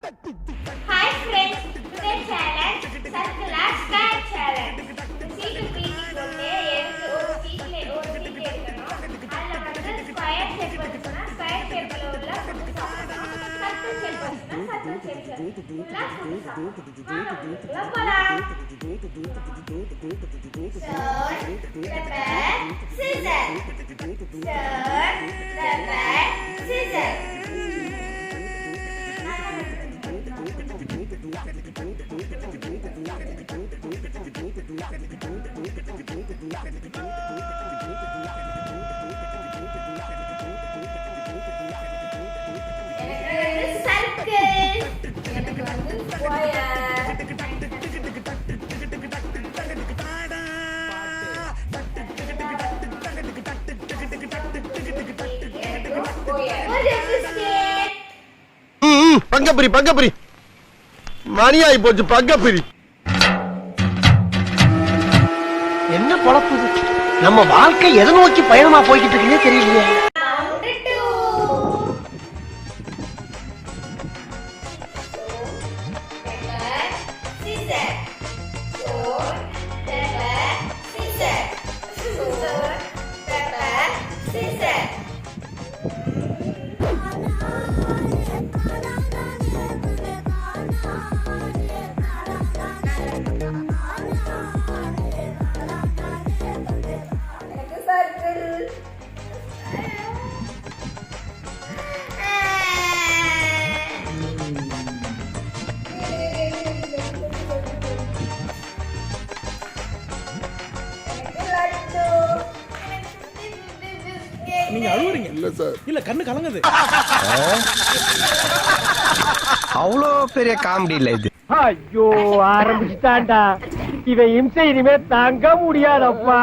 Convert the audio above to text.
Hi friends, today challenge circular square challenge. சீட்டு PT போட்டு எடுத்து ஒரு சீட்ல எடுக்கணும். அதுல வந்து ஸ்கொயர் ஷேப் வந்துச்சுன்னா ஸ்கொயர் ஷேப்ல உள்ள ஃபுட் சாப்பிடணும். சர்க்கிள் ஷேப் வந்துச்சுன்னா சர்க்கிள் ஷேப்ல உள்ள ஃபுட் சாப்பிடணும். வாங்க போலாம். எனக்கு வந்து ஸ்கொயர் பங்கப்பிரி மணியாயி போச்சு பங்கப்பிரி. என்ன பொழப்பு நம்ம வாழ்க்கை எதை நோக்கி பயணமா போய்கிட்டு இருக்குன்னே தெரியலையே. நீங்க அழுவுறீங்க இல்ல சார், இல்ல கண்ணு கலங்குது. அவ்வளோ பெரிய காமெடி இல்ல இது. ஐயோ ஆரம்பிச்சுட்டான்டா, இவன் இம்சை இனிமே தாங்க முடியாதப்பா.